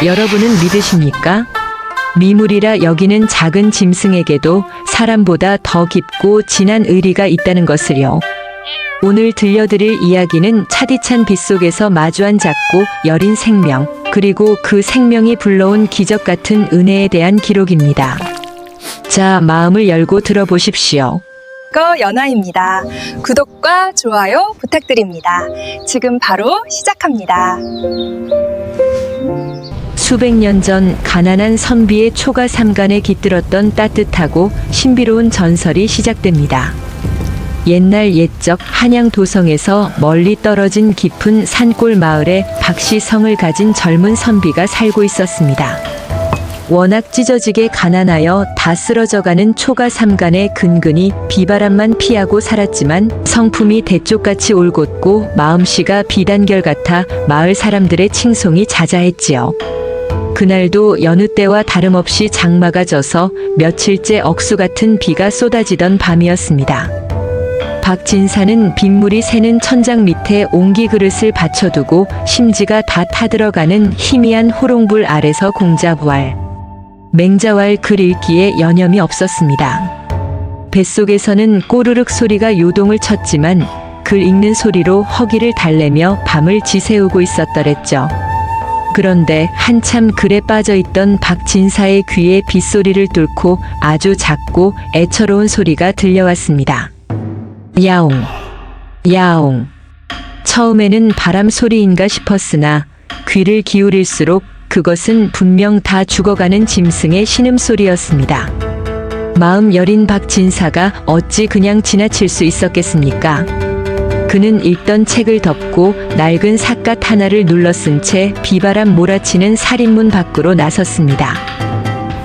여러분은 믿으십니까? 미물이라 여기는 작은 짐승에게도 사람보다 더 깊고 진한 의리가 있다는 것을요. 오늘 들려드릴 이야기는 차디찬 빗속에서 마주한 작고 여린 생명, 그리고 그 생명이 불러온 기적 같은 은혜에 대한 기록입니다. 자, 마음을 열고 들어보십시오. 연아입니다. 구독과 좋아요 부탁드립니다. 지금 바로 시작합니다. 수백 년 전 가난한 선비의 초가 삼간에 깃들었던 따뜻하고 신비로운 전설이 시작됩니다. 옛날 옛적 한양 도성에서 멀리 떨어진 깊은 산골 마을에 박씨성을 가진 젊은 선비가 살고 있었습니다. 워낙 찢어지게 가난하여 다 쓰러져가는 초가 삼간에 근근히 비바람만 피하고 살았지만 성품이 대쪽같이 올곧고 마음씨가 비단결 같아 마을 사람들의 칭송이 자자했지요. 그날도 여느 때와 다름없이 장마가 져서 며칠째 억수 같은 비가 쏟아지던 밤이었습니다. 박진사는 빗물이 새는 천장 밑에 옹기 그릇을 받쳐두고 심지가 다 타들어가는 희미한 호롱불 아래서 공자부활, 맹자왈 글 읽기에 여념이 없었습니다. 뱃속에서는 꼬르륵 소리가 요동을 쳤지만 글 읽는 소리로 허기를 달래며 밤을 지새우고 있었더랬죠. 그런데 한참 글에 빠져있던 박진사의 귀에 빗소리를 뚫고 아주 작고 애처로운 소리가 들려왔습니다. 야옹, 야옹. 처음에는 바람 소리인가 싶었으나 귀를 기울일수록 그것은 분명 다 죽어가는 짐승의 신음소리였습니다. 마음 여린 박진사가 어찌 그냥 지나칠 수 있었겠습니까? 그는 읽던 책을 덮고 낡은 삿갓 하나를 눌러쓴 채 비바람 몰아치는 살인문 밖으로 나섰습니다.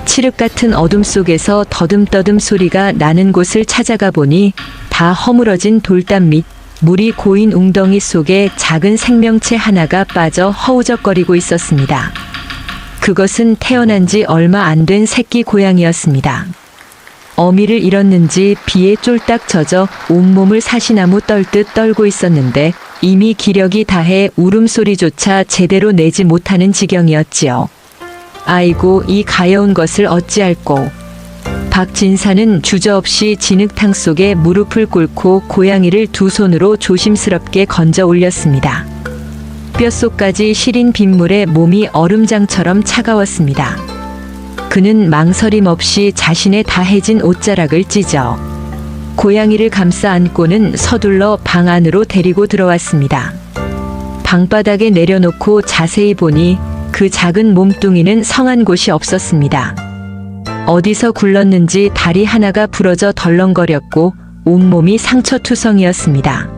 칠흑 같은 어둠 속에서 더듬더듬 소리가 나는 곳을 찾아가 보니 다 허물어진 돌담 밑 물이 고인 웅덩이 속에 작은 생명체 하나가 빠져 허우적거리고 있었습니다. 그것은 태어난 지 얼마 안 된 새끼 고양이였습니다. 어미를 잃었는지 비에 쫄딱 젖어 온몸을 사시나무 떨듯 떨고 있었는데 이미 기력이 다해 울음소리조차 제대로 내지 못하는 지경이었지요. 아이고, 이 가여운 것을 어찌할꼬. 박진사는 주저없이 진흙탕 속에 무릎을 꿇고 고양이를 두 손으로 조심스럽게 건져 올렸습니다. 뼛속까지 시린 빗물에 몸이 얼음장처럼 차가웠습니다. 그는 망설임 없이 자신의 다해진 옷자락을 찢어 고양이를 감싸 안고는 서둘러 방 안으로 데리고 들어왔습니다. 방바닥에 내려놓고 자세히 보니 그 작은 몸뚱이는 성한 곳이 없었습니다. 어디서 굴렀는지 다리 하나가 부러져 덜렁거렸고 온몸이 상처투성이었습니다.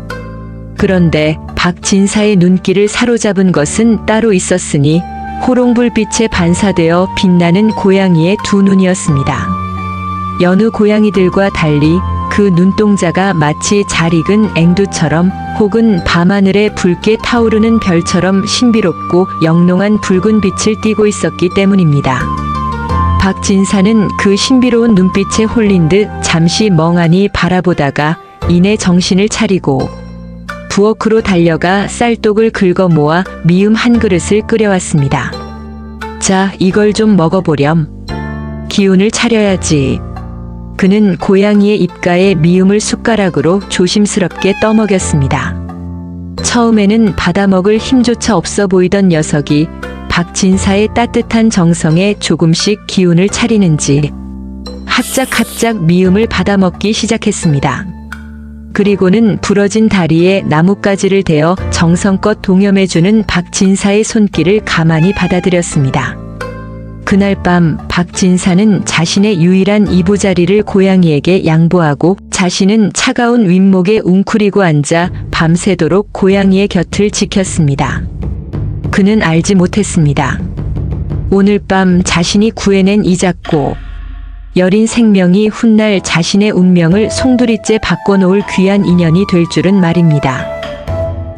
그런데 박진사의 눈길을 사로잡은 것은 따로 있었으니 호롱불빛에 반사되어 빛나는 고양이의 두 눈이었습니다. 여느 고양이들과 달리 그 눈동자가 마치 잘 익은 앵두처럼 혹은 밤하늘에 붉게 타오르는 별처럼 신비롭고 영롱한 붉은 빛을 띠고 있었기 때문입니다. 박진사는 그 신비로운 눈빛에 홀린 듯 잠시 멍하니 바라보다가 이내 정신을 차리고 부엌으로 달려가 쌀독을 긁어 모아 미음 한 그릇을 끓여왔습니다. 자, 이걸 좀 먹어보렴. 기운을 차려야지. 그는 고양이의 입가에 미음을 숟가락으로 조심스럽게 떠먹였습니다. 처음에는 받아먹을 힘조차 없어 보이던 녀석이 박진사의 따뜻한 정성에 조금씩 기운을 차리는지 합작합작 미음을 받아먹기 시작했습니다. 그리고는 부러진 다리에 나뭇가지를 대어 정성껏 동염해주는 박진사의 손길을 가만히 받아들였습니다. 그날 밤 박진사는 자신의 유일한 이부자리를 고양이에게 양보하고 자신은 차가운 윗목에 웅크리고 앉아 밤새도록 고양이의 곁을 지켰습니다. 그는 알지 못했습니다. 오늘 밤 자신이 구해낸 이 작고 여린 생명이 훗날 자신의 운명을 송두리째 바꿔놓을 귀한 인연이 될 줄은 말입니다.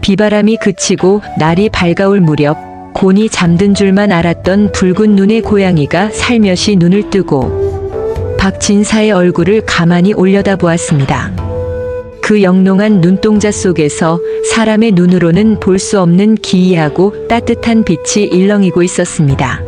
비바람이 그치고 날이 밝아올 무렵 곤히 잠든 줄만 알았던 붉은 눈의 고양이가 살며시 눈을 뜨고 박진사의 얼굴을 가만히 올려다보았습니다. 그 영롱한 눈동자 속에서 사람의 눈으로는 볼 수 없는 기이하고 따뜻한 빛이 일렁이고 있었습니다.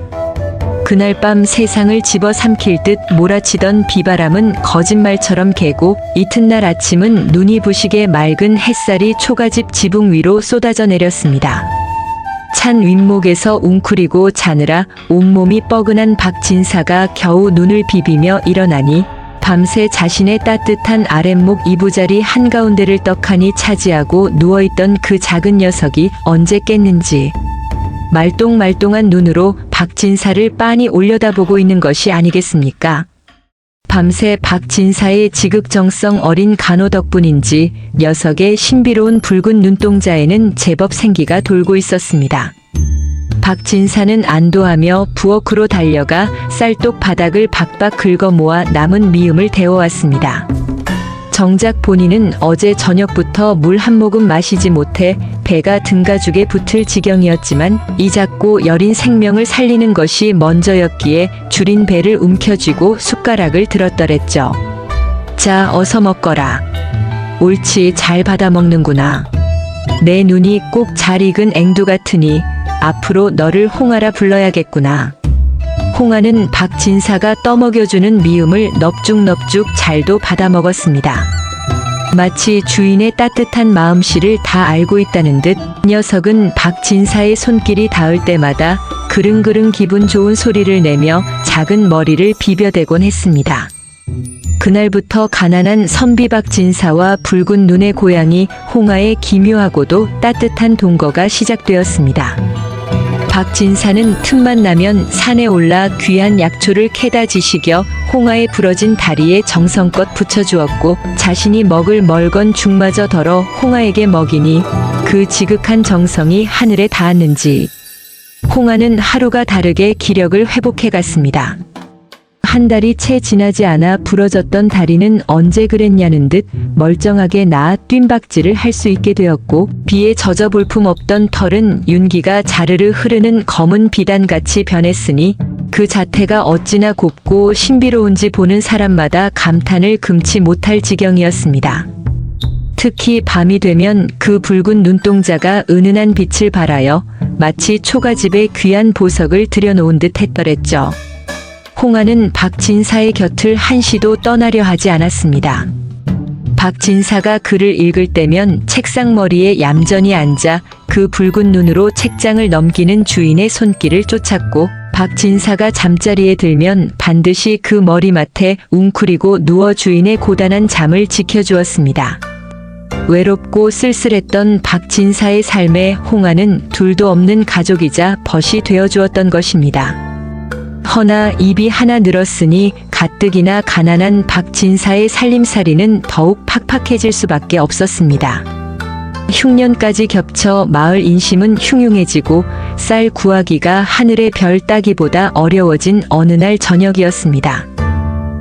그날 밤 세상을 집어삼킬 듯 몰아치던 비바람은 거짓말처럼 개고 이튿날 아침은 눈이 부시게 맑은 햇살이 초가집 지붕 위로 쏟아져 내렸습니다. 찬 윗목에서 웅크리고 자느라 온몸이 뻐근한 박진사가 겨우 눈을 비비며 일어나니 밤새 자신의 따뜻한 아랫목 이부자리 한가운데를 떡하니 차지하고 누워있던 그 작은 녀석이 언제 깼는지 말똥말똥한 눈으로 박진사를 빤히 올려다보고 있는 것이 아니겠습니까? 밤새 박진사의 지극정성 어린 간호 덕분인지 녀석의 신비로운 붉은 눈동자에는 제법 생기가 돌고 있었습니다. 박진사는 안도하며 부엌으로 달려가 쌀독 바닥을 박박 긁어 모아 남은 미음을 데워왔습니다. 정작 본인은 어제 저녁부터 물 한 모금 마시지 못해 배가 등가죽에 붙을 지경이었지만 이 작고 여린 생명을 살리는 것이 먼저였기에 줄인 배를 움켜쥐고 숟가락을 들었더랬죠. 자, 어서 먹거라. 옳지, 잘 받아먹는구나. 내 눈이 꼭 잘 익은 앵두 같으니 앞으로 너를 홍아라 불러야겠구나. 홍아는 박진사가 떠먹여주는 미음을 넙죽넙죽 잘도 받아먹었습니다. 마치 주인의 따뜻한 마음씨를 다 알고 있다는 듯 녀석은 박진사의 손길이 닿을 때마다 그릉그릉 기분 좋은 소리를 내며 작은 머리를 비벼대곤 했습니다. 그날부터 가난한 선비 박진사와 붉은 눈의 고양이 홍아의 기묘하고도 따뜻한 동거가 시작되었습니다. 박진사는 틈만 나면 산에 올라 귀한 약초를 캐다 지식여 홍아의 부러진 다리에 정성껏 붙여주었고 자신이 먹을 멀건 죽마저 덜어 홍아에게 먹이니 그 지극한 정성이 하늘에 닿았는지 홍아는 하루가 다르게 기력을 회복해갔습니다. 한 달이 채 지나지 않아 부러졌던 다리는 언제 그랬냐는 듯 멀쩡하게 나아 뜀박질을 할 수 있게 되었고 비에 젖어 볼품 없던 털은 윤기가 자르르 흐르는 검은 비단같이 변했으니 그 자태가 어찌나 곱고 신비로운지 보는 사람마다 감탄을 금치 못할 지경이었습니다. 특히 밤이 되면 그 붉은 눈동자가 은은한 빛을 발하여 마치 초가집에 귀한 보석을 들여놓은 듯 했더랬죠. 홍아는 박진사의 곁을 한시도 떠나려 하지 않았습니다. 박진사가 글을 읽을 때면 책상 머리에 얌전히 앉아 그 붉은 눈으로 책장을 넘기는 주인의 손길을 쫓았고 박진사가 잠자리에 들면 반드시 그 머리맡에 웅크리고 누워 주인의 고단한 잠을 지켜주었습니다. 외롭고 쓸쓸했던 박진사의 삶에 홍아는 둘도 없는 가족이자 벗이 되어주었던 것입니다. 허나 입이 하나 늘었으니 가뜩이나 가난한 박진사의 살림살이는 더욱 팍팍해질 수밖에 없었습니다. 흉년까지 겹쳐 마을 인심은 흉흉해지고 쌀 구하기가 하늘의 별 따기보다 어려워진 어느 날 저녁이었습니다.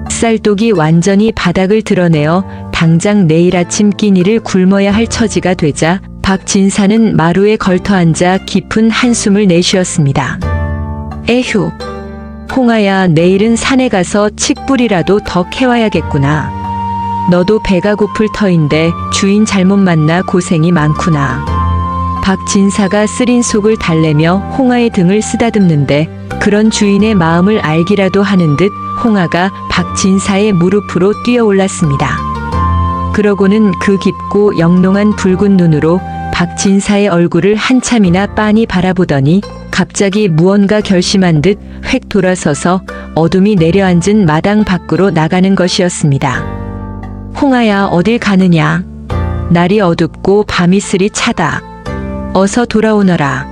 쌀독이 완전히 바닥을 드러내어 당장 내일 아침 끼니를 굶어야 할 처지가 되자 박진사는 마루에 걸터앉아 깊은 한숨을 내쉬었습니다. 에휴, 홍아야, 내일은 산에 가서 칡뿌리라도 더 캐와야겠구나. 너도 배가 고플 터인데 주인 잘못 만나 고생이 많구나. 박진사가 쓰린 속을 달래며 홍아의 등을 쓰다듬는데 그런 주인의 마음을 알기라도 하는 듯 홍아가 박진사의 무릎으로 뛰어올랐습니다. 그러고는 그 깊고 영롱한 붉은 눈으로 박진사의 얼굴을 한참이나 빤히 바라보더니 갑자기 무언가 결심한 듯 획 돌아서서 어둠이 내려앉은 마당 밖으로 나가는 것이었습니다. 홍아야, 어딜 가느냐? 날이 어둡고 밤이 쓰리 차다. 어서 돌아오너라.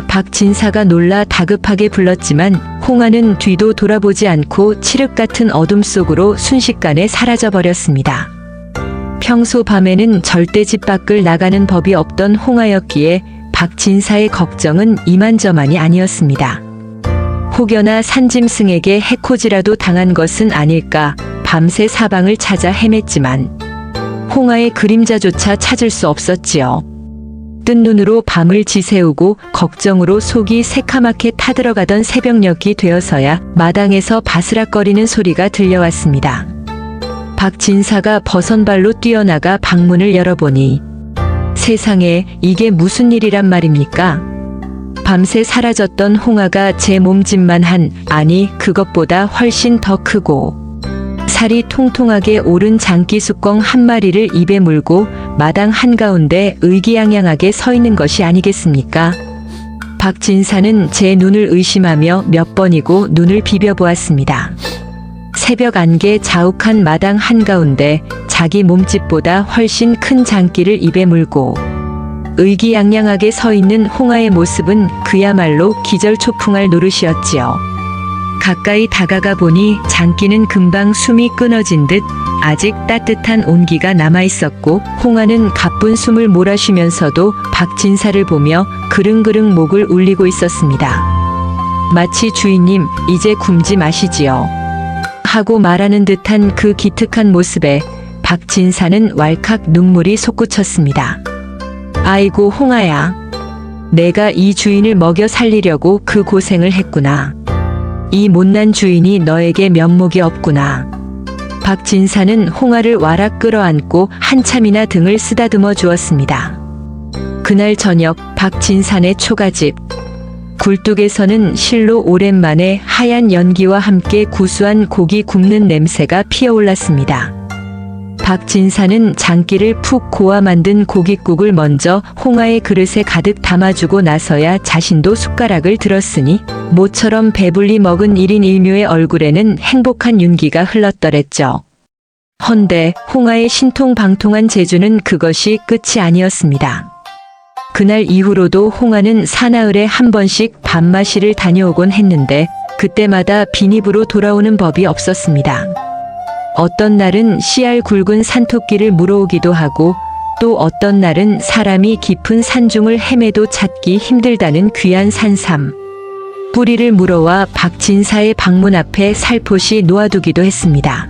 박진사가 놀라 다급하게 불렀지만 홍아는 뒤도 돌아보지 않고 칠흑 같은 어둠 속으로 순식간에 사라져버렸습니다. 평소 밤에는 절대 집 밖을 나가는 법이 없던 홍아였기에 박진사의 걱정은 이만저만이 아니었습니다. 혹여나 산짐승에게 해코지라도 당한 것은 아닐까 밤새 사방을 찾아 헤맸지만 홍아의 그림자조차 찾을 수 없었지요. 뜬 눈으로 밤을 지새우고 걱정으로 속이 새카맣게 타들어가던 새벽녘이 되어서야 마당에서 바스락거리는 소리가 들려왔습니다. 박진사가 버선발로 뛰어나가 방문을 열어보니 세상에, 이게 무슨 일이란 말입니까? 밤새 사라졌던 홍아가 제 몸집만 아니 그것보다 훨씬 더 크고 살이 통통하게 오른 장기숙광 한 마리를 입에 물고 마당 한가운데 의기양양하게 서 있는 것이 아니겠습니까? 박진사는 제 눈을 의심하며 몇 번이고 눈을 비벼보았습니다. 새벽 안개 자욱한 마당 한가운데 자기 몸집보다 훨씬 큰 장기를 입에 물고 의기양양하게 서 있는 홍아의 모습은 그야말로 기절초풍할 노릇이었지요. 가까이 다가가 보니 장기는 금방 숨이 끊어진 듯 아직 따뜻한 온기가 남아있었고 홍아는 가쁜 숨을 몰아쉬면서도 박진사를 보며 그릉그릉 목을 울리고 있었습니다. 마치 주인님 이제 굶지 마시지요 하고 말하는 듯한 그 기특한 모습에 박진사는 왈칵 눈물이 솟구쳤습니다. 아이고 홍아야, 내가 이 주인을 먹여 살리려고 그 고생을 했구나. 이 못난 주인이 너에게 면목이 없구나. 박진사는 홍아를 와락 끌어안고 한참이나 등을 쓰다듬어 주었습니다. 그날 저녁 박진산의 초가집 굴뚝에서는 실로 오랜만에 하얀 연기와 함께 구수한 고기 굽는 냄새가 피어올랐습니다. 박진사는 장기를 푹 고아 만든 고깃국을 먼저 홍아의 그릇에 가득 담아주고 나서야 자신도 숟가락을 들었으니 모처럼 배불리 먹은 1인 1묘의 얼굴에는 행복한 윤기가 흘렀더랬죠. 헌데 홍아의 신통방통한 재주는 그것이 끝이 아니었습니다. 그날 이후로도 홍아는 사나흘에 한 번씩 밤마시를 다녀오곤 했는데 그때마다 빈입으로 돌아오는 법이 없었습니다. 어떤 날은 씨알 굵은 산토끼를 물어오기도 하고 또 어떤 날은 사람이 깊은 산중을 헤매도 찾기 힘들다는 귀한 산삼 뿌리를 물어와 박진사의 방문 앞에 살포시 놓아두기도 했습니다.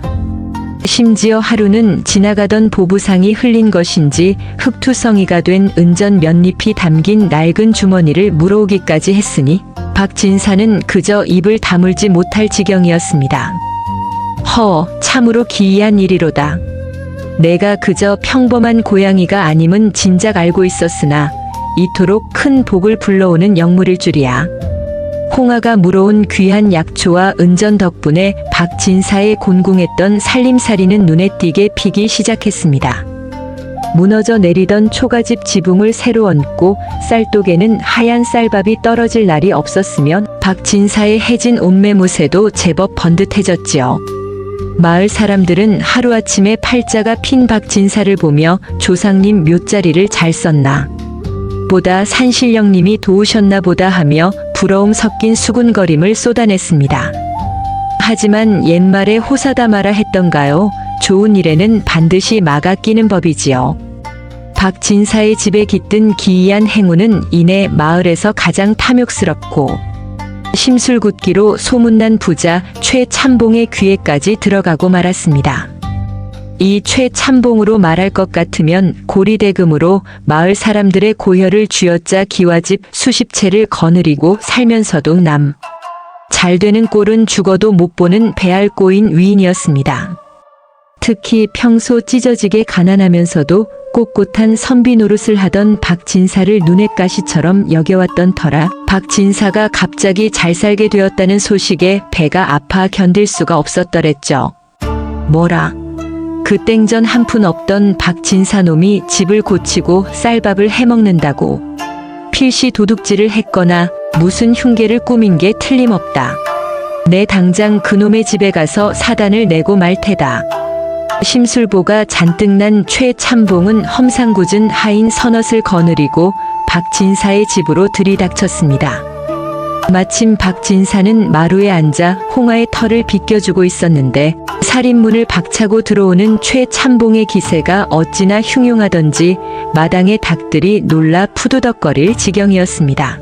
심지어 하루는 지나가던 보부상이 흘린 것인지 흙투성이가 된 은전 몇잎이 담긴 낡은 주머니를 물어오기까지 했으니 박진사는 그저 입을 다물지 못할 지경이었습니다. 참으로 기이한 일이로다. 내가 그저 평범한 고양이가 아님은 진작 알고 있었으나 이토록 큰 복을 불러오는 영물일 줄이야. 홍아가 물어온 귀한 약초와 은전 덕분에 박진사의 곤궁했던 살림살이는 눈에 띄게 피기 시작했습니다. 무너져 내리던 초가집 지붕을 새로 얹고 쌀독에는 하얀 쌀밥이 떨어질 날이 없었으면 박진사의 해진 옷매무새도 제법 번듯해졌지요. 마을 사람들은 하루아침에 팔자가 핀 박진사를 보며 조상님 묘자리를 잘 썼나 보다 산신령님이 도우셨나 보다 하며 부러움 섞인 수군거림을 쏟아냈습니다. 하지만 옛말에 호사다 마라 했던가요? 좋은 일에는 반드시 마가 끼는 법이지요. 박진사의 집에 깃든 기이한 행운은 이내 마을에서 가장 탐욕스럽고 심술궂기로 소문난 부자 최참봉의 귀에까지 들어가고 말았습니다. 이 최참봉으로 말할 것 같으면 고리대금으로 마을 사람들의 고혈을 쥐어짜 기와집 수십 채를 거느리고 살면서도 잘 되는 꼴은 죽어도 못 보는 배알꼬인 위인이었습니다. 특히 평소 찢어지게 가난하면서도 꼿꼿한 선비 노릇을 하던 박진사를 눈엣 가시처럼 여겨왔던 터라 박진사가 갑자기 잘 살게 되었다는 소식에 배가 아파 견딜 수가 없었더랬죠. 뭐라? 그 땡전 한 푼 없던 박진사 놈이 집을 고치고 쌀밥을 해먹는다고 필시 도둑질을 했거나 무슨 흉계를 꾸민 게 틀림없다. 내 당장 그놈의 집에 가서 사단을 내고 말 테다. 심술보가 잔뜩 난 최참봉은 험상궂은 하인 서넛을 거느리고 박진사의 집으로 들이닥쳤습니다. 마침 박진사는 마루에 앉아 홍아의 털을 빗겨주고 있었는데 살인문을 박차고 들어오는 최참봉의 기세가 어찌나 흉흉하던지 마당의 닭들이 놀라 푸두덕거릴 지경이었습니다.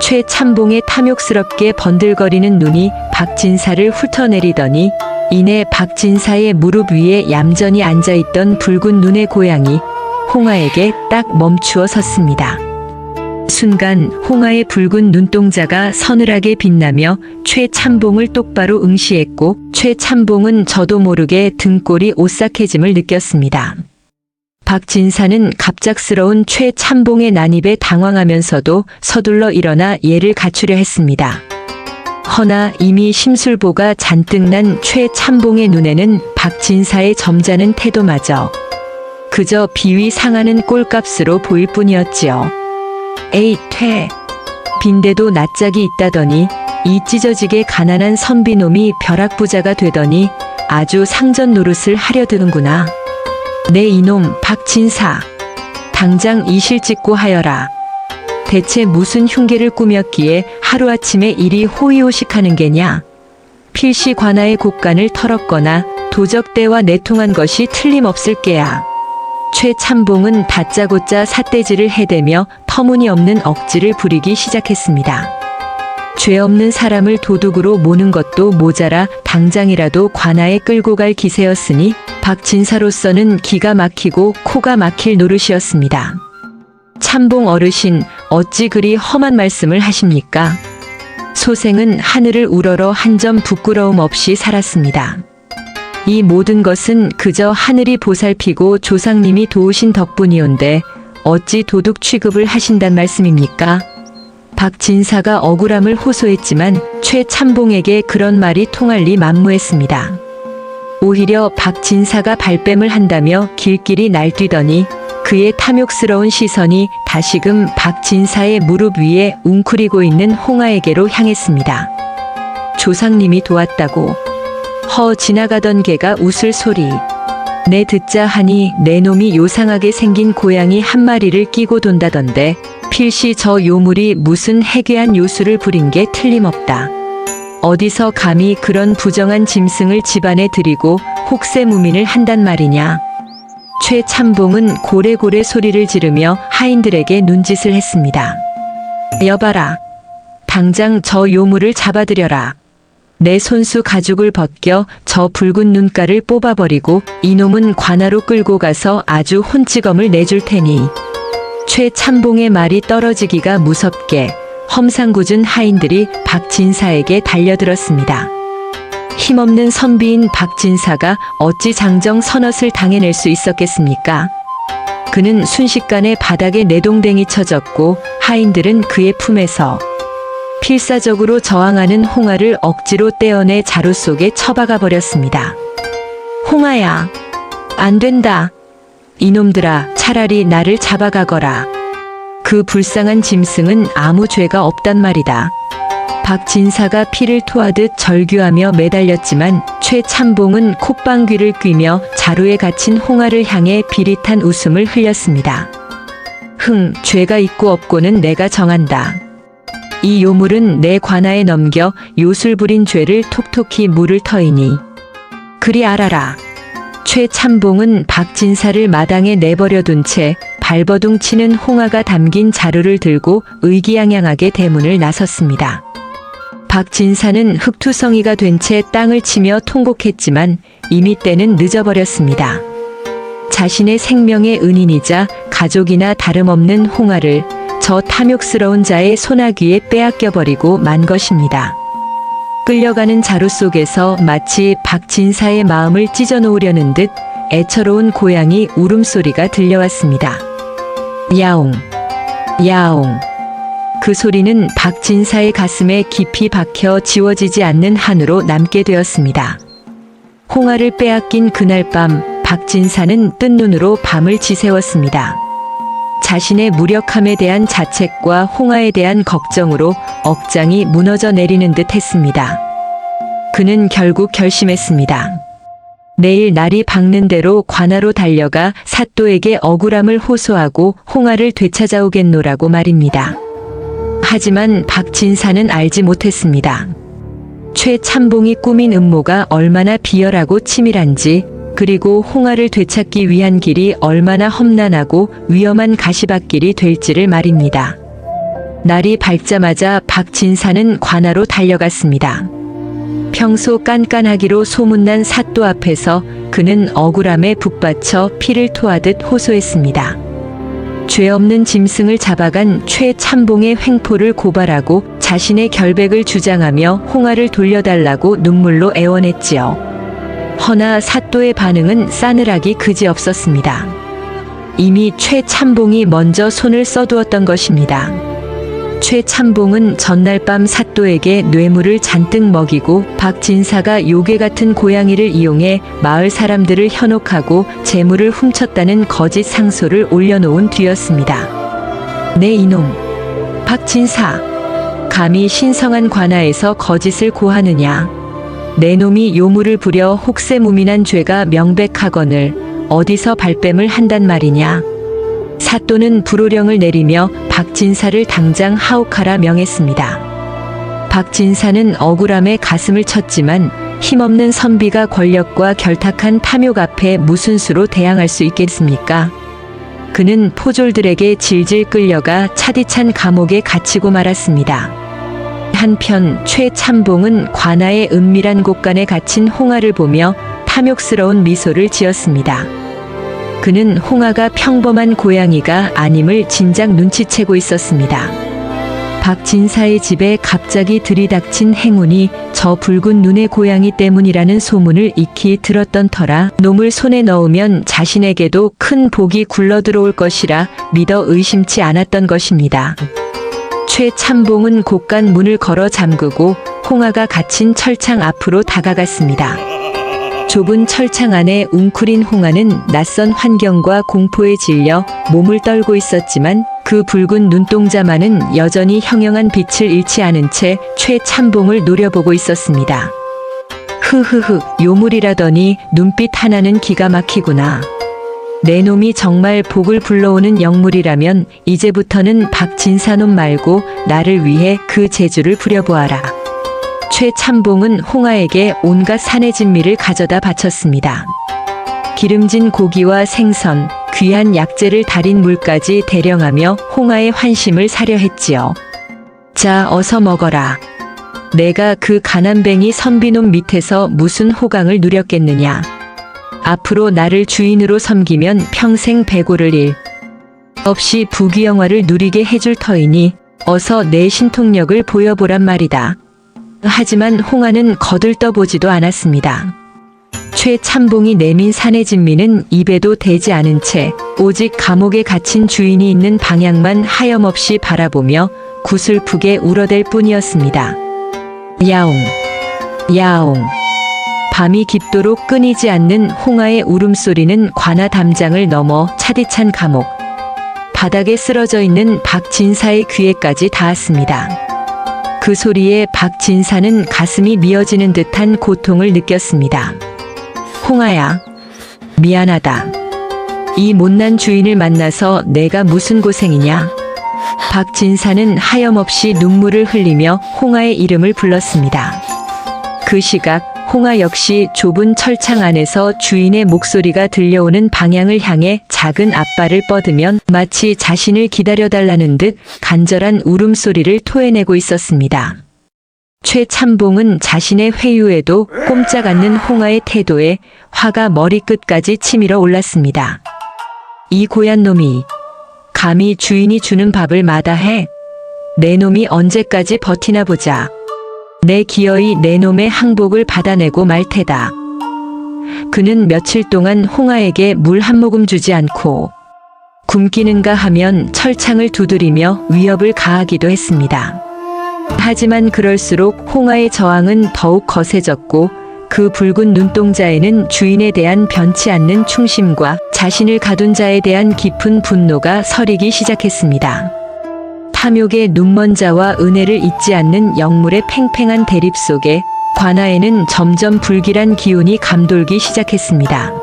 최참봉의 탐욕스럽게 번들거리는 눈이 박진사를 훑어내리더니 이내 박진사의 무릎 위에 얌전히 앉아있던 붉은 눈의 고양이 홍아에게 딱 멈추어 섰습니다. 순간 홍아의 붉은 눈동자가 서늘하게 빛나며 최참봉을 똑바로 응시했고 최참봉은 저도 모르게 등골이 오싹해짐을 느꼈습니다. 박진사는 갑작스러운 최참봉의 난입에 당황하면서도 서둘러 일어나 예를 갖추려 했습니다. 허나 이미 심술보가 잔뜩 난 최참봉의 눈에는 박진사의 점잖은 태도마저 그저 비위 상하는 꼴값으로 보일 뿐이었지요. 에이 퇴. 빈대도 낯짝이 있다더니 이 찢어지게 가난한 선비놈이 벼락부자가 되더니 아주 상전 노릇을 하려 드는구나. 내 이놈 박진사. 당장 이실 찍고 하여라. 대체 무슨 흉계를 꾸몄기에 하루아침에 이리 호의호식하는 게냐. 필시 관아의 곡간을 털었거나 도적대와 내통한 것이 틀림없을 게야. 최참봉은 다짜고짜 삿대질을 해대며 터무니없는 억지를 부리기 시작했습니다. 죄 없는 사람을 도둑으로 모는 것도 모자라 당장이라도 관아에 끌고 갈 기세였으니 박진사로서는 기가 막히고 코가 막힐 노릇이었습니다. 참봉 어르신, 어찌 그리 험한 말씀을 하십니까? 소생은 하늘을 우러러 한 점 부끄러움 없이 살았습니다. 이 모든 것은 그저 하늘이 보살피고 조상님이 도우신 덕분이온데 어찌 도둑 취급을 하신단 말씀입니까? 박진사가 억울함을 호소했지만 최참봉에게 그런 말이 통할 리 만무했습니다. 오히려 박진사가 발뺌을 한다며 길길이 날뛰더니 그의 탐욕스러운 시선이 다시금 박진사의 무릎 위에 웅크리고 있는 홍아에게로 향했습니다. 조상님이 도왔다고. 허 지나가던 개가 웃을 소리. 내 듣자 하니 내 놈이 요상하게 생긴 고양이 한 마리를 끼고 돈다던데 필시 저 요물이 무슨 해괴한 요술을 부린 게 틀림없다. 어디서 감히 그런 부정한 짐승을 집안에 들이고 혹세무민을 한단 말이냐. 최참봉은 고래고래 소리를 지르며 하인들에게 눈짓을 했습니다. 여봐라. 당장 저 요물을 잡아들여라. 내 손수 가죽을 벗겨 저 붉은 눈가를 뽑아버리고 이놈은 관아로 끌고 가서 아주 혼찌검을 내줄 테니. 최참봉의 말이 떨어지기가 무섭게 험상궂은 하인들이 박진사에게 달려들었습니다. 힘없는 선비인 박진사가 어찌 장정 서넛을 당해낼 수 있었겠습니까? 그는 순식간에 바닥에 내동댕이 쳐졌고 하인들은 그의 품에서 필사적으로 저항하는 홍아를 억지로 떼어내 자루 속에 처박아 버렸습니다. 홍아야, 안 된다. 이놈들아, 차라리 나를 잡아가거라. 그 불쌍한 짐승은 아무 죄가 없단 말이다. 박진사가 피를 토하듯 절규하며 매달렸지만 최참봉은 콧방귀를 뀌며 자루에 갇힌 홍아를 향해 비릿한 웃음을 흘렸습니다. 죄가 있고 없고는 내가 정한다. 이 요물은 내 관아에 넘겨 요술 부린 죄를 톡톡히 물을 터이니 그리 알아라. 최참봉은 박진사를 마당에 내버려 둔 채 발버둥 치는 홍아가 담긴 자루를 들고 의기양양하게 대문을 나섰습니다. 박진사는 흑투성이가 된 채 땅을 치며 통곡했지만 이미 때는 늦어버렸습니다. 자신의 생명의 은인이자 가족이나 다름없는 홍아를 저 탐욕스러운 자의 소나귀에 빼앗겨버리고 만 것입니다. 끌려가는 자루 속에서 마치 박진사의 마음을 찢어놓으려는 듯 애처로운 고양이 울음소리가 들려왔습니다. 야옹, 야옹. 그 소리는 박진사의 가슴에 깊이 박혀 지워지지 않는 한으로 남게 되었습니다. 홍아를 빼앗긴 그날 밤 박진사는 뜬 눈으로 밤을 지새웠습니다. 자신의 무력함에 대한 자책과 홍아에 대한 걱정으로 억장이 무너져 내리는 듯 했습니다. 그는 결국 결심했습니다. 내일 날이 밝는 대로 관아로 달려가 사또에게 억울함을 호소하고 홍아를 되찾아오겠노라고 말입니다. 하지만 박진사는 알지 못했습니다. 최참봉이 꾸민 음모가 얼마나 비열하고 치밀한지, 그리고 홍아를 되찾기 위한 길이 얼마나 험난하고 위험한 가시밭길이 될지를 말입니다. 날이 밝자마자 박진사는 관아로 달려갔습니다. 평소 깐깐하기로 소문난 사또 앞에서 그는 억울함에 북받쳐 피를 토하듯 호소했습니다. 죄 없는 짐승을 잡아간 최참봉의 횡포를 고발하고 자신의 결백을 주장하며 홍아를 돌려달라고 눈물로 애원했지요. 허나 사또의 반응은 싸늘하기 그지없었습니다. 이미 최참봉이 먼저 손을 써두었던 것입니다. 최참봉은 전날 밤 사또에게 뇌물을 잔뜩 먹이고 박진사가 요괴 같은 고양이를 이용해 마을 사람들을 현혹하고 재물을 훔쳤다는 거짓 상소를 올려놓은 뒤였습니다. 네 이놈 박진사, 감히 신성한 관아에서 거짓을 고하느냐. 내 놈이 요물을 부려 혹세무민한 죄가 명백하거늘 어디서 발뺌을 한단 말이냐. 사또는 불호령을 내리며 박진사를 당장 하옥하라 명했습니다. 박진사는 억울함에 가슴을 쳤지만 힘없는 선비가 권력과 결탁한 탐욕 앞에 무슨 수로 대항할 수 있겠습니까? 그는 포졸들에게 질질 끌려가 차디찬 감옥에 갇히고 말았습니다. 한편 최참봉은 관아의 은밀한 곳간에 갇힌 홍아를 보며 탐욕스러운 미소를 지었습니다. 그는 홍아가 평범한 고양이가 아님을 진작 눈치채고 있었습니다. 박진사의 집에 갑자기 들이닥친 행운이 저 붉은 눈의 고양이 때문이라는 소문을 익히 들었던 터라 놈을 손에 넣으면 자신에게도 큰 복이 굴러들어올 것이라 믿어 의심치 않았던 것입니다. 최참봉은 곳간 문을 걸어 잠그고 홍아가 갇힌 철창 앞으로 다가갔습니다. 좁은 철창 안에 웅크린 홍아는 낯선 환경과 공포에 질려 몸을 떨고 있었지만 그 붉은 눈동자만은 여전히 형형한 빛을 잃지 않은 채 최참봉을 노려보고 있었습니다. 흐흐흐, 요물이라더니 눈빛 하나는 기가 막히구나. 내 놈이 정말 복을 불러오는 영물이라면 이제부터는 박진사놈 말고 나를 위해 그 재주를 부려보아라. 최참봉은 홍아에게 온갖 산의 진미를 가져다 바쳤습니다. 기름진 고기와 생선, 귀한 약재를 달인 물까지 대령하며 홍아의 환심을 사려 했지요. 자, 어서 먹어라. 내가 그 가난뱅이 선비놈 밑에서 무슨 호강을 누렸겠느냐. 앞으로 나를 주인으로 섬기면 평생 배고를 일 없이 부귀영화를 누리게 해줄 터이니 어서 내 신통력을 보여보란 말이다. 하지만 홍아는 거들떠보지도 않았습니다. 최참봉이 내민 산의 진미는 입에도 대지 않은 채 오직 감옥에 갇힌 주인이 있는 방향만 하염없이 바라보며 구슬프게 울어댈 뿐이었습니다. 야옹, 야옹. 밤이 깊도록 끊이지 않는 홍아의 울음소리는 관아 담장을 넘어 차디찬 감옥, 바닥에 쓰러져 있는 박진사의 귀에까지 닿았습니다. 그 소리에 박진사는 가슴이 미어지는 듯한 고통을 느꼈습니다. 홍아야, 미안하다. 이 못난 주인을 만나서 내가 무슨 고생이냐. 박진사는 하염없이 눈물을 흘리며 홍아의 이름을 불렀습니다. 그 시각 홍아 역시 좁은 철창 안에서 주인의 목소리가 들려오는 방향을 향해 작은 앞발을 뻗으면 마치 자신을 기다려달라는 듯 간절한 울음소리를 토해내고 있었습니다. 최참봉은 자신의 회유에도 꼼짝 않는 홍아의 태도에 화가 머리끝까지 치밀어 올랐습니다. 이 고얀 놈이 감히 주인이 주는 밥을 마다해? 내 놈이 언제까지 버티나 보자. 내 기어이 내 놈의 항복을 받아내고 말 테다. 그는 며칠 동안 홍아에게 물 한 모금 주지 않고 굶기는가 하면 철창을 두드리며 위협을 가하기도 했습니다. 하지만 그럴수록 홍아의 저항은 더욱 거세졌고 그 붉은 눈동자에는 주인에 대한 변치 않는 충심과 자신을 가둔 자에 대한 깊은 분노가 서리기 시작했습니다. 탐욕의 눈먼 자와 은혜를 잊지 않는 영물의 팽팽한 대립 속에 관아에는 점점 불길한 기운이 감돌기 시작했습니다.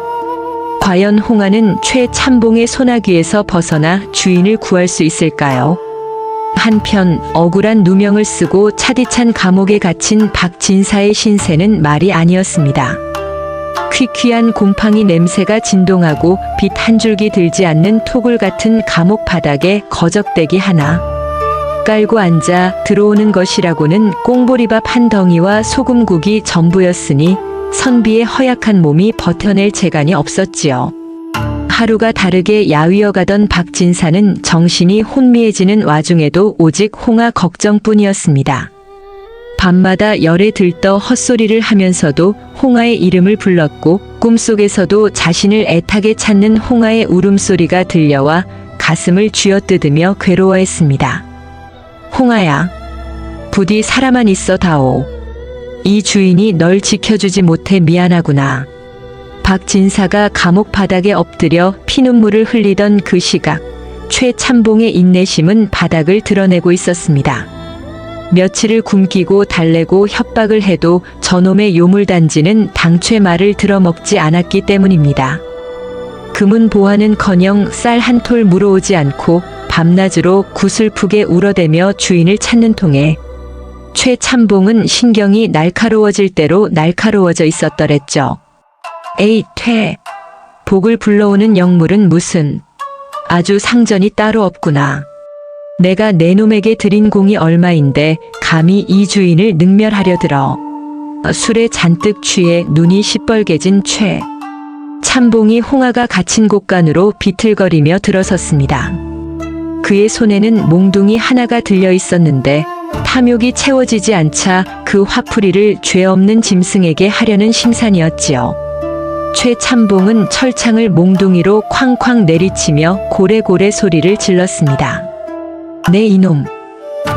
과연 홍아는 최참봉의 소나귀에서 벗어나 주인을 구할 수 있을까요? 한편 억울한 누명을 쓰고 차디찬 감옥에 갇힌 박진사의 신세는 말이 아니었습니다. 퀴퀴한 곰팡이 냄새가 진동하고 빛 한 줄기 들지 않는 토굴 같은 감옥 바닥에 거적대기 하나 깔고 앉아 들어오는 것이라고는 꽁보리밥 한 덩이와 소금국이 전부였으니 선비의 허약한 몸이 버텨낼 재간이 없었지요. 하루가 다르게 야위어가던 박진사는 정신이 혼미해지는 와중에도 오직 홍아 걱정뿐이었습니다. 밤마다 열에 들떠 헛소리를 하면서도 홍아의 이름을 불렀고 꿈속에서도 자신을 애타게 찾는 홍아의 울음소리가 들려와 가슴을 쥐어뜯으며 괴로워했습니다. 홍아야, 부디 살아만 있어 다오. 이 주인이 널 지켜주지 못해 미안하구나. 박진사가 감옥 바닥에 엎드려 피눈물을 흘리던 그 시각, 최참봉의 인내심은 바닥을 드러내고 있었습니다. 며칠을 굶기고 달래고 협박을 해도 저놈의 요물단지는 당최 말을 들어먹지 않았기 때문입니다. 금은 보화는커녕 쌀 한 톨 물어오지 않고 밤낮으로 구슬프게 울어대며 주인을 찾는 통에 최참봉은 신경이 날카로워질 대로 날카로워져 있었더랬죠. 에이 퇴, 복을 불러오는 영물은 무슨, 아주 상전이 따로 없구나. 내가 내 놈에게 드린 공이 얼마인데 감히 이 주인을 능멸하려 들어. 술에 잔뜩 취해 눈이 시뻘개진 최 참봉이 홍아가 갇힌 곳간으로 비틀거리며 들어섰습니다. 그의 손에는 몽둥이 하나가 들려 있었는데 탐욕이 채워지지 않자 그 화풀이를 죄 없는 짐승에게 하려는 심산이었지요. 최참봉은 철창을 몽둥이로 쾅쾅 내리치며 고래고래 소리를 질렀습니다. 내 이놈,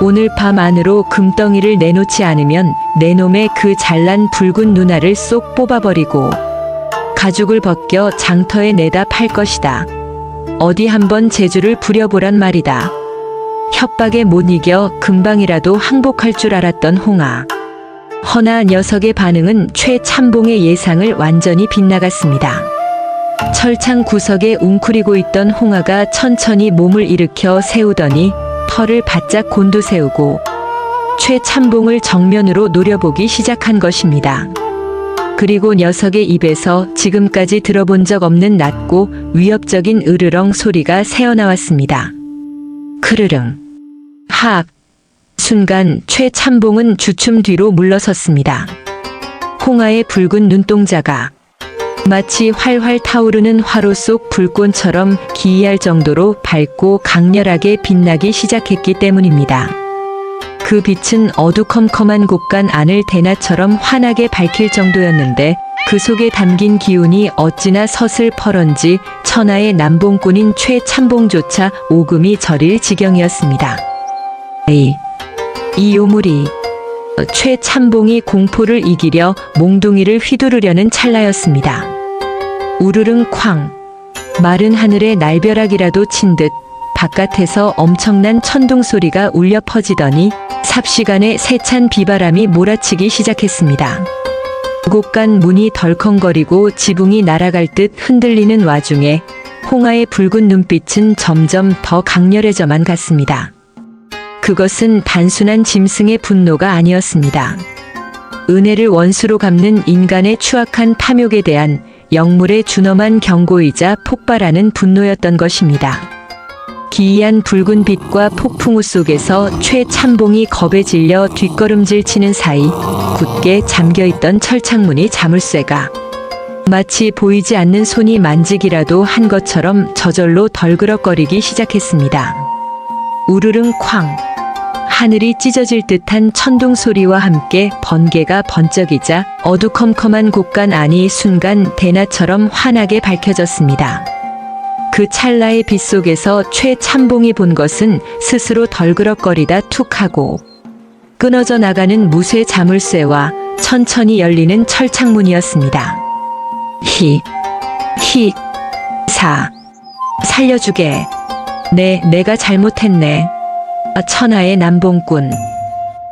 오늘 밤 안으로 금덩이를 내놓지 않으면 내 놈의 그 잘난 붉은 누나를 쏙 뽑아버리고 가죽을 벗겨 장터에 내다 팔 것이다. 어디 한번 재주를 부려보란 말이다. 협박에 못 이겨 금방이라도 항복할 줄 알았던 홍아. 허나 녀석의 반응은 최참봉의 예상을 완전히 빗나갔습니다. 철창 구석에 웅크리고 있던 홍아가 천천히 몸을 일으켜 세우더니 털을 바짝 곤두세우고 최참봉을 정면으로 노려보기 시작한 것입니다. 그리고 녀석의 입에서 지금까지 들어본 적 없는 낮고 위협적인 으르렁 소리가 새어나왔습니다. 크르릉. 하악. 순간 최참봉은 주춤 뒤로 물러섰습니다. 홍아의 붉은 눈동자가 마치 활활 타오르는 화로 속 불꽃처럼 기이할 정도로 밝고 강렬하게 빛나기 시작했기 때문입니다. 그 빛은 어두컴컴한 곳간 안을 대낮처럼 환하게 밝힐 정도였는데 그 속에 담긴 기운이 어찌나 서슬퍼런지 천하의 남봉꾼인 최참봉조차 오금이 저릴 지경이었습니다. 에이, 이 요물이. 최참봉이 공포를 이기려 몽둥이를 휘두르려는 찰나였습니다. 우르릉 쾅. 마른 하늘에 날벼락이라도 친 듯 바깥에서 엄청난 천둥 소리가 울려 퍼지더니 삽시간에 세찬 비바람이 몰아치기 시작했습니다. 곳간 문이 덜컹거리고 지붕이 날아갈 듯 흔들리는 와중에 홍아의 붉은 눈빛은 점점 더 강렬해져만 갔습니다. 그것은 단순한 짐승의 분노가 아니었습니다. 은혜를 원수로 갚는 인간의 추악한 탐욕에 대한 영물의 준엄한 경고이자 폭발하는 분노였던 것입니다. 기이한 붉은 빛과 폭풍우 속에서 최참봉이 겁에 질려 뒷걸음질 치는 사이 굳게 잠겨있던 철창문이 자물쇠가 마치 보이지 않는 손이 만지기라도 한 것처럼 저절로 덜그럭거리기 시작했습니다. 우르릉 쾅. 하늘이 찢어질 듯한 천둥 소리와 함께 번개가 번쩍이자 어두컴컴한 곳간 안이 순간 대낮처럼 환하게 밝혀졌습니다. 그 찰나의 빛 속에서 최참봉이 본 것은 스스로 덜그럭거리다 툭하고 끊어져 나가는 무쇠 자물쇠와 천천히 열리는 철창문이었습니다. 살려주게. 내가 잘못했네. 천하의 남봉꾼.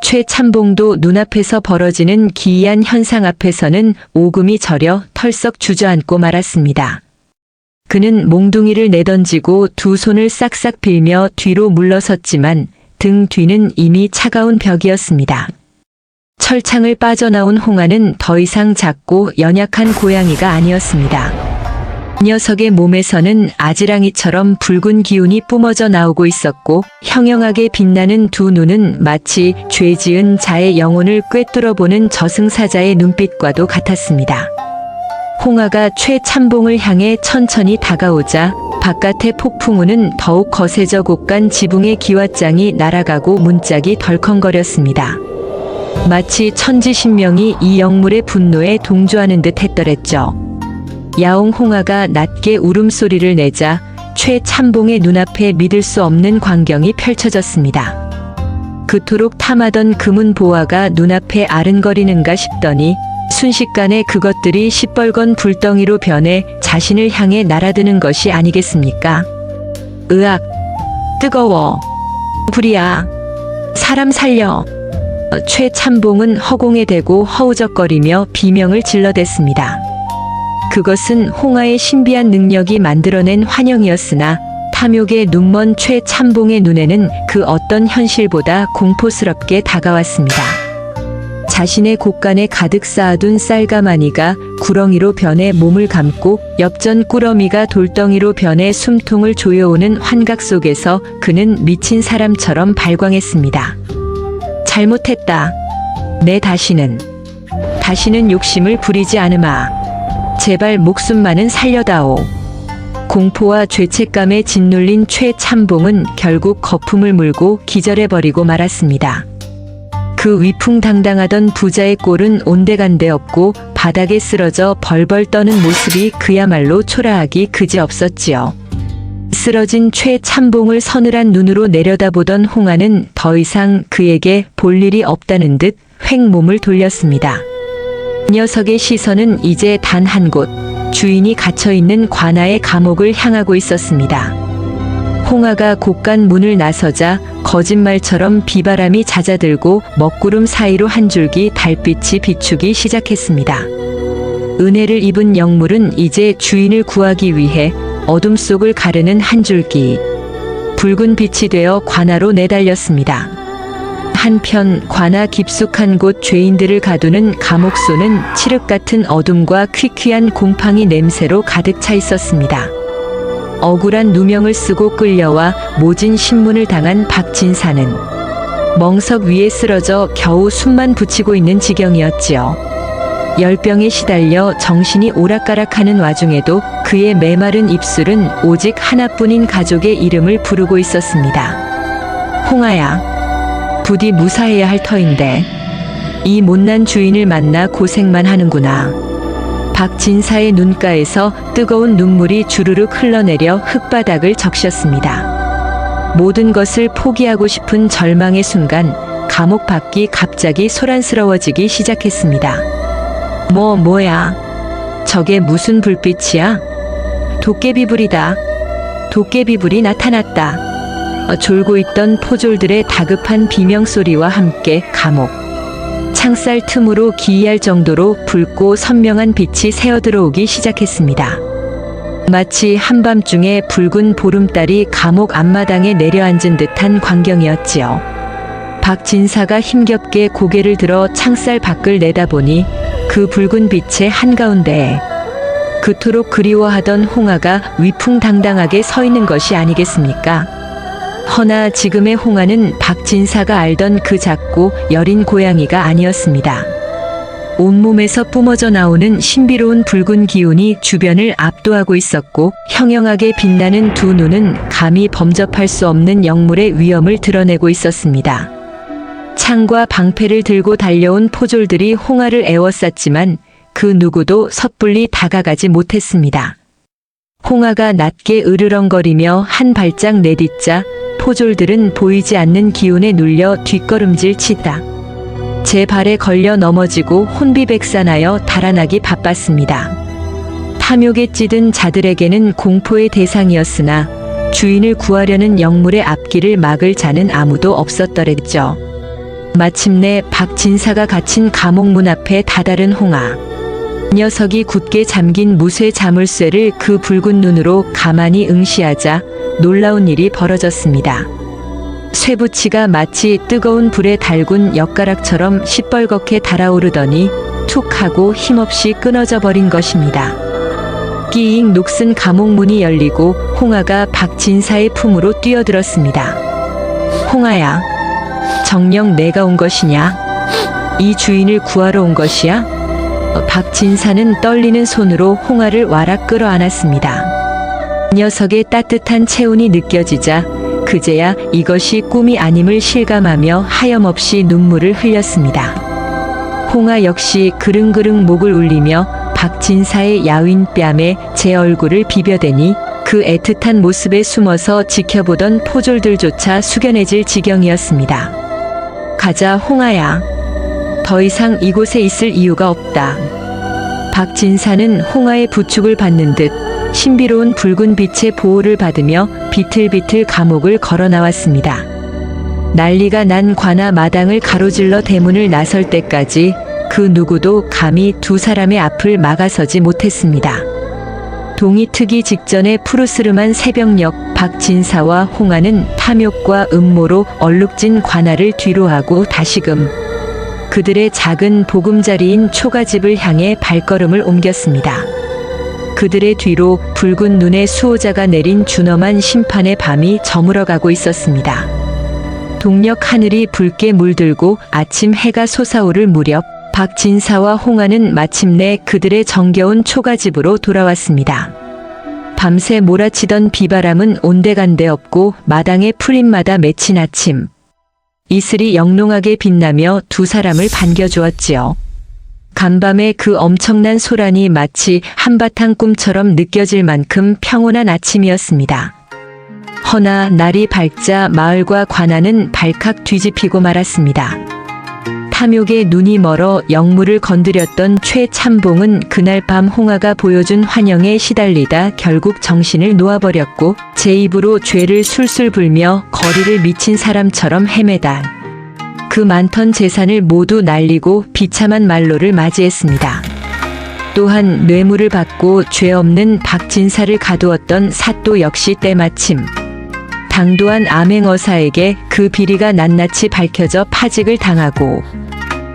최참봉도 눈앞에서 벌어지는 기이한 현상 앞에서는 오금이 저려 털썩 주저앉고 말았습니다. 그는 몽둥이를 내던지고 두 손을 싹싹 빌며 뒤로 물러섰지만 등 뒤는 이미 차가운 벽이었습니다. 철창을 빠져나온 홍아는 더 이상 작고 연약한 고양이가 아니었습니다. 녀석의 몸에서는 아지랑이처럼 붉은 기운이 뿜어져 나오고 있었고 형형하게 빛나는 두 눈은 마치 죄 지은 자의 영혼을 꿰뚫어보는 저승사자의 눈빛과도 같았습니다. 홍아가 최참봉을 향해 천천히 다가오자 바깥의 폭풍우는 더욱 거세져 곳간 지붕의 기왓장이 날아가고 문짝이 덜컹거렸습니다. 마치 천지신명이 이 영물의 분노에 동조하는 듯 했더랬죠. 야옹 홍아가 낮게 울음소리를 내자 최참봉의 눈앞에 믿을 수 없는 광경이 펼쳐졌습니다. 그토록 탐하던 금은 보화가 눈앞에 아른거리는가 싶더니 순식간에 그것들이 시뻘건 불덩이로 변해 자신을 향해 날아드는 것이 아니겠습니까? 으악! 뜨거워! 불이야! 사람 살려! 최참봉은 허공에 대고 허우적거리며 비명을 질러댔습니다. 그것은 홍아의 신비한 능력이 만들어낸 환영이었으나 탐욕에 눈먼 최참봉의 눈에는 그 어떤 현실보다 공포스럽게 다가왔습니다. 자신의 곳간에 가득 쌓아둔 쌀가마니가 구렁이로 변해 몸을 감고 엽전 꾸러미가 돌덩이로 변해 숨통을 조여오는 환각 속에서 그는 미친 사람처럼 발광했습니다. 잘못했다. 내 다시는 욕심을 부리지 않으마. 제발 목숨만은 살려다오. 공포와 죄책감에 짓눌린 최참봉은 결국 거품을 물고 기절해버리고 말았습니다. 그 위풍당당하던 부자의 꼴은 온데간데 없고 바닥에 쓰러져 벌벌 떠는 모습이 그야말로 초라하기 그지없었지요. 쓰러진 최참봉을 서늘한 눈으로 내려다보던 홍아는 더 이상 그에게 볼 일이 없다는 듯 획 몸을 돌렸습니다. 녀석의 시선은 이제 단 한 곳, 주인이 갇혀있는 관아의 감옥을 향하고 있었습니다. 홍아가 곳간 문을 나서자 거짓말처럼 비바람이 잦아들고 먹구름 사이로 한 줄기 달빛이 비추기 시작했습니다. 은혜를 입은 영물은 이제 주인을 구하기 위해 어둠 속을 가르는 한 줄기 붉은 빛이 되어 관아로 내달렸습니다. 한편 관아 깊숙한 곳 죄인들을 가두는 감옥소는 칠흑 같은 어둠과 퀴퀴한 곰팡이 냄새로 가득 차 있었습니다. 억울한 누명을 쓰고 끌려와 모진 신문을 당한 박진사는 멍석 위에 쓰러져 겨우 숨만 붙이고 있는 지경이었지요. 열병에 시달려 정신이 오락가락하는 와중에도 그의 메마른 입술은 오직 하나뿐인 가족의 이름을 부르고 있었습니다. 홍아야, 부디 무사해야 할 터인데 이 못난 주인을 만나 고생만 하는구나. 박진사의 눈가에서 뜨거운 눈물이 주르륵 흘러내려 흙바닥을 적셨습니다. 모든 것을 포기하고 싶은 절망의 순간 감옥 밖이 갑자기 소란스러워지기 시작했습니다. 뭐야? 저게 무슨 불빛이야? 도깨비불이다. 도깨비불이 나타났다. 졸고 있던 포졸들의 다급한 비명소리와 함께 감옥 창살 틈으로 기이할 정도로 붉고 선명한 빛이 새어들어오기 시작했습니다. 마치 한밤중에 붉은 보름달이 감옥 앞마당에 내려앉은 듯한 광경이었지요. 박진사가 힘겹게 고개를 들어 창살 밖을 내다보니 그 붉은 빛의 한가운데에 그토록 그리워하던 홍아가 위풍당당하게 서 있는 것이 아니겠습니까? 허나 지금의 홍아는 박진사가 알던 그 작고 여린 고양이가 아니었습니다. 온몸에서 뿜어져 나오는 신비로운 붉은 기운이 주변을 압도하고 있었고 형형하게 빛나는 두 눈은 감히 범접할 수 없는 영물의 위엄을 드러내고 있었습니다. 창과 방패를 들고 달려온 포졸들이 홍아를 에워쌌지만 그 누구도 섣불리 다가가지 못했습니다. 홍아가 낮게 으르렁거리며 한 발짝 내딛자 포졸들은 보이지 않는 기운에 눌려 뒷걸음질 치다 제 발에 걸려 넘어지고 혼비백산하여 달아나기 바빴습니다. 탐욕에 찌든 자들에게는 공포의 대상이었으나 주인을 구하려는 영물의 앞길을 막을 자는 아무도 없었더랬죠. 마침내 박진사가 갇힌 감옥 문 앞에 다다른 홍아. 녀석이 굳게 잠긴 무쇠 자물쇠를 그 붉은 눈으로 가만히 응시하자 놀라운 일이 벌어졌습니다. 쇠붙이가 마치 뜨거운 불에 달군 엿가락처럼 시뻘겋게 달아오르더니 툭 하고 힘없이 끊어져 버린 것입니다. 끼익 녹슨 감옥 문이 열리고 홍아가 박진사의 품으로 뛰어들었습니다. 홍아야, 정녕 내가 온 것이냐? 이 주인을 구하러 온 것이야? 박진사는 떨리는 손으로 홍아를 와락 끌어안았습니다. 녀석의 따뜻한 체온이 느껴지자 그제야 이것이 꿈이 아님을 실감하며 하염없이 눈물을 흘렸습니다. 홍아 역시 그릉그릉 목을 울리며 박진사의 야윈 뺨에 제 얼굴을 비벼대니 그 애틋한 모습에 숨어서 지켜보던 포졸들조차 숙연해질 지경이었습니다. 가자, 홍아야. 더 이상 이곳에 있을 이유가 없다. 박진사는 홍아의 부축을 받는 듯 신비로운 붉은 빛의 보호를 받으며 비틀비틀 감옥을 걸어 나왔습니다. 난리가 난 관아 마당을 가로질러 대문을 나설 때까지 그 누구도 감히 두 사람의 앞을 막아서지 못했습니다. 동이 트기 직전에 푸르스름한 새벽녘, 박진사와 홍아는 탐욕과 음모로 얼룩진 관아를 뒤로하고 다시금 그들의 작은 보금자리인 초가집을 향해 발걸음을 옮겼습니다. 그들의 뒤로 붉은 눈의 수호자가 내린 준엄한 심판의 밤이 저물어가고 있었습니다. 동력 하늘이 붉게 물들고 아침 해가 솟아오를 무렵 박진사와 홍아는 마침내 그들의 정겨운 초가집으로 돌아왔습니다. 밤새 몰아치던 비바람은 온데간데 없고 마당의 풀잎마다 맺힌 아침. 이슬이 영롱하게 빛나며 두 사람을 반겨주었지요. 간밤의 그 엄청난 소란이 마치 한바탕 꿈처럼 느껴질 만큼 평온한 아침이었습니다. 허나 날이 밝자 마을과 관아는 발칵 뒤집히고 말았습니다. 탐욕에 눈이 멀어 영물을 건드렸던 최참봉은 그날 밤 홍아가 보여준 환영에 시달리다 결국 정신을 놓아버렸고 제 입으로 죄를 술술 불며 거리를 미친 사람처럼 헤매다 그 많던 재산을 모두 날리고 비참한 말로를 맞이했습니다. 또한 뇌물을 받고 죄 없는 박진사를 가두었던 사또 역시 때마침 당도한 암행어사에게 그 비리가 낱낱이 밝혀져 파직을 당하고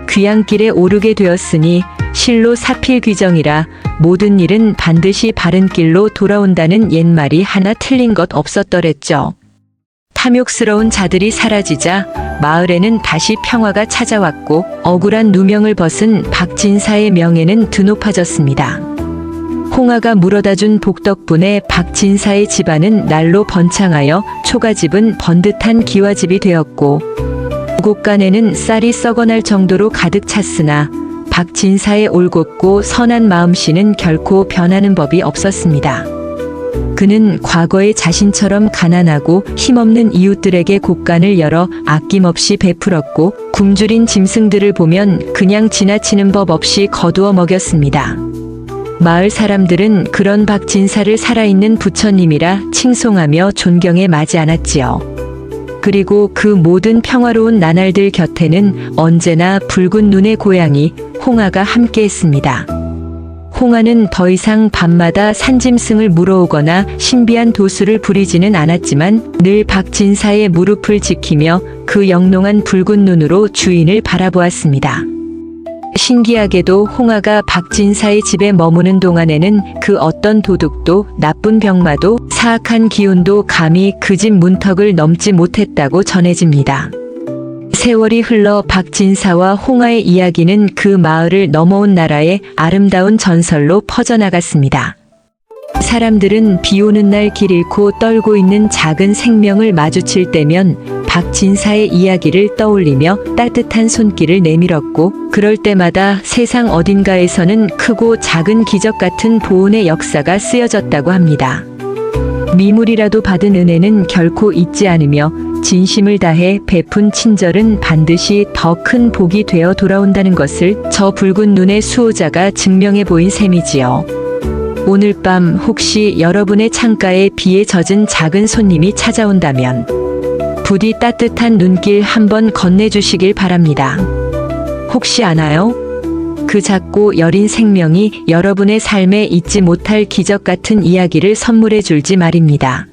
귀양길에 오르게 되었으니 실로 사필귀정이라 모든 일은 반드시 바른 길로 돌아온다는 옛말이 하나 틀린 것 없었더랬죠. 탐욕스러운 자들이 사라지자 마을에는 다시 평화가 찾아왔고 억울한 누명을 벗은 박진사의 명예는 드높아졌습니다. 홍아가 물어다준 복 덕분에 박진사의 집안은 날로 번창하여 초가집은 번듯한 기와집이 되었고 곳간에는 쌀이 썩어날 정도로 가득 찼으나 박진사의 올곧고 선한 마음씨는 결코 변하는 법이 없었습니다. 그는 과거의 자신처럼 가난하고 힘없는 이웃들에게 곳간을 열어 아낌없이 베풀었고 굶주린 짐승들을 보면 그냥 지나치는 법 없이 거두어 먹였습니다. 마을 사람들은 그런 박진사를 살아있는 부처님이라 칭송하며 존경에 마지 않았지요. 그리고 그 모든 평화로운 나날들 곁에는 언제나 붉은 눈의 고양이 홍아가 함께했습니다. 홍아는 더 이상 밤마다 산짐승을 물어오거나 신비한 도수를 부리지는 않았지만 늘 박진사의 무릎을 지키며 그 영롱한 붉은 눈으로 주인을 바라보았습니다. 신기하게도 홍아가 박진사의 집에 머무는 동안에는 그 어떤 도둑도 나쁜 병마도 사악한 기운도 감히 그 집 문턱을 넘지 못했다고 전해집니다. 세월이 흘러 박진사와 홍아의 이야기는 그 마을을 넘어온 나라의 아름다운 전설로 퍼져나갔습니다. 사람들은 비 오는 날 길 잃고 떨고 있는 작은 생명을 마주칠 때면 박진사의 이야기를 떠올리며 따뜻한 손길을 내밀었고 그럴 때마다 세상 어딘가에서는 크고 작은 기적 같은 보온의 역사가 쓰여졌다고 합니다. 미물이라도 받은 은혜는 결코 잊지 않으며 진심을 다해 베푼 친절은 반드시 더 큰 복이 되어 돌아온다는 것을 저 붉은 눈의 수호자가 증명해 보인 셈이지요. 오늘 밤 혹시 여러분의 창가에 비에 젖은 작은 손님이 찾아온다면 부디 따뜻한 눈길 한번 건네주시길 바랍니다. 혹시 아나요? 그 작고 여린 생명이 여러분의 삶에 잊지 못할 기적 같은 이야기를 선물해 줄지 말입니다.